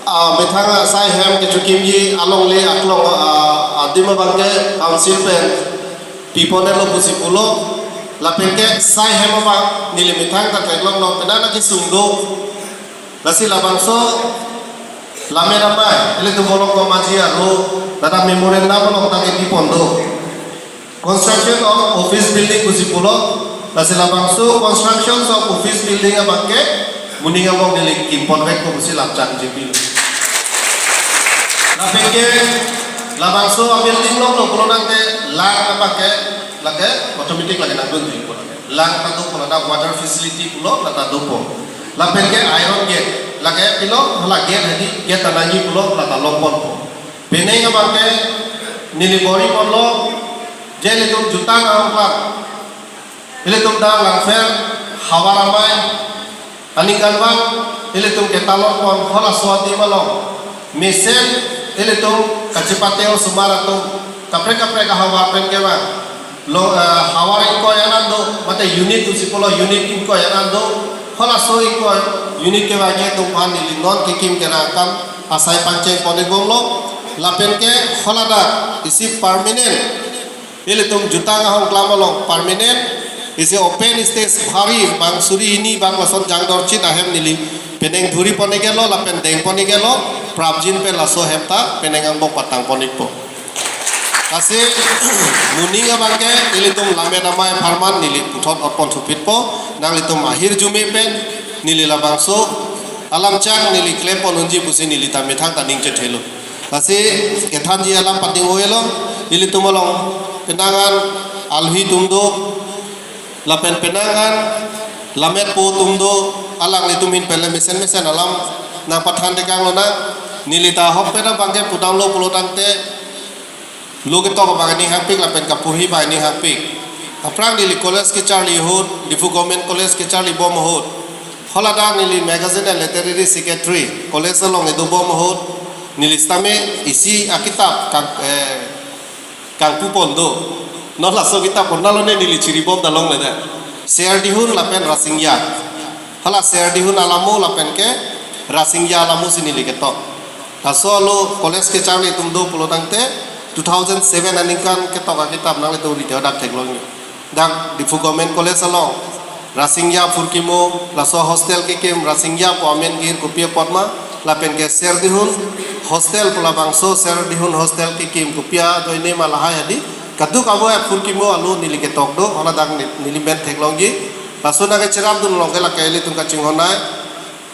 Betanga sai hem ke chukim yi along le aklong adima bangke council pen pipone lo pusipulo la penke sai hem ba nili betang ta teglong lo pedana ki sungdo lasi la bangso lame ramai ele tu bolong ko majia lo data memorial na bolong ta ki pondo construction of office building pusipulo lasi la bangso construction of office building bangke muninga bong nili import rek ko pusi lapcak jibil na pengke labangso ambil linglong lo kalau nanti lang apa ke lagi otomatis lagi nak bunyi kalau lang tadu kalau ada water facility pulo lata dopo la pengke iron gate lagi pilo hala gate hadi gate tanagi pulo lata lompon po beneng apa ke nili bori pulo jeli tum juta ngam pak ile tum dang lang fair hawa ramai aningan bang ile tum ketalon pon hala swati malong mesen ele tu kacepateo sumara tu kapre hawa pen ke bang lo hawa inko yanan do mate unit tu sipolo unit inko yanan do hola so inko unit ke bagi tu pan ni non kikim ke rakam asai panceng pone gomlo la pen ke hola da isi permanent ele tu juta ngahong klamolong permanent isi open stage hari bang suri ini bang lason jangdor chit ahem nili peneng dhuri pone gelo la pen deng pone gelo prabjin pe laso hemta penengang bok patang ponik po kasi muninga bangke nilitum lame namai farman nili puthot opon supit po nang litum mahir jumi pen nili labangso alam chak nili klepo nunji pusi nili tamithang taning chethelo kasi kethanji alam pating oelo nili tumolong penangan alhi tumdo lapen penangan lamet po tumdo alang litumin pele mesen alam nang pathan dekang lona nilita hoppe na bangke putang lo pulo tangte lo ke to bagani hapik la pen kapurhi ba ni hapik aprang nili college ke charlie hot difu government college ke charlie bom hot holada nili magazine and literary secretary college long edo bom hot nili stame isi akitab kang pupondo no la so kitab ponnalo ne nili chiri bom dalong le da share dihun la pen rasingya hala share dihun alamu la pen ke rasingya alamu sinili ke to Kasolo college ke charli tum do pulo tangte 2007 aninkan ketoka kitab nang itu di dak teglong dak di government college along rasingya furkimo laso hostel ke kem rasingya po amen gir kopia potma lapen ke ser dihun hostel pula bangso ser dihun hostel ke kem kopia doine malaha hadi kadu kabo furkimo alu nili ketok do ona dak nili ben teglong gi laso na ke ceram dun long ke la kaili tum ka chinghonai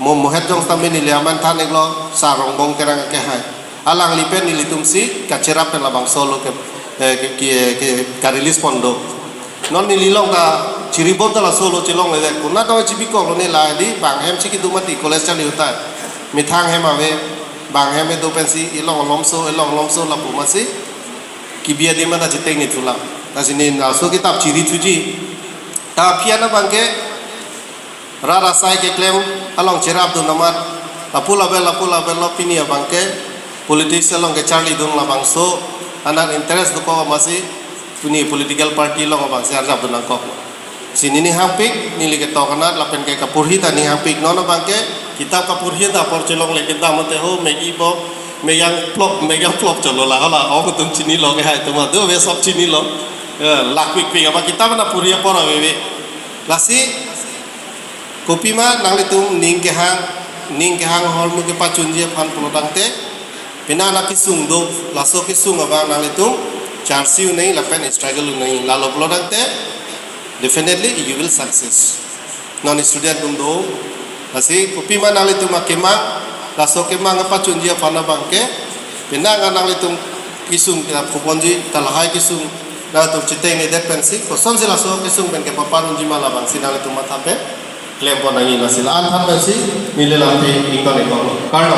mohet jong tambe ni liaman than eglo sarong bong kerang ke hai alang lipen ni litumsi kacerap pen labang solo ke karilis pondo non ni lilong ta ciribom ta la solo cilong le kuna ta cibiko lo ni la di bang hem chiki dumati college chali utai mithang hem ave bang hem do pensi ilong lomso la pumasi kibia di mana jiteng ni tulang tasini na so kitab ciri tuji ta piana bangke rara sai ke klem along cerap dun namat lapula bel lo pini abangke politics along ke charli dun la bangso anak interest do ko masih puni political party long bangse arjab dun ko sini ni hampik nili ke tokana lapen ke kapurhi ta ni hampik nono bangke kitab kapurhi ta por celong le kita mate ho megi bo meyang plop chalo la hala o tum chini lo ke hai tuma do ve sob chini lo lakwik pi apa kitab na puriya por ave lasi kopi ma nang litum ning ke hang hol mu ke pacun je phan pulo tangte pina na kisung do laso kisung abang nang litum charsiu nei la pen struggle nei la lo pulo tangte definitely you will success non student dum do asi kopi ma nang litum akema laso kema nga pacun je phan abang ke pina nang litum kisung ke puponji talahai kisung na tu chiteng nei det pensi ko som se laso kisung ben ke paparun ji mala bang sinang litum mathape lempo nangi nasilaan than besi nile lampi ikon karno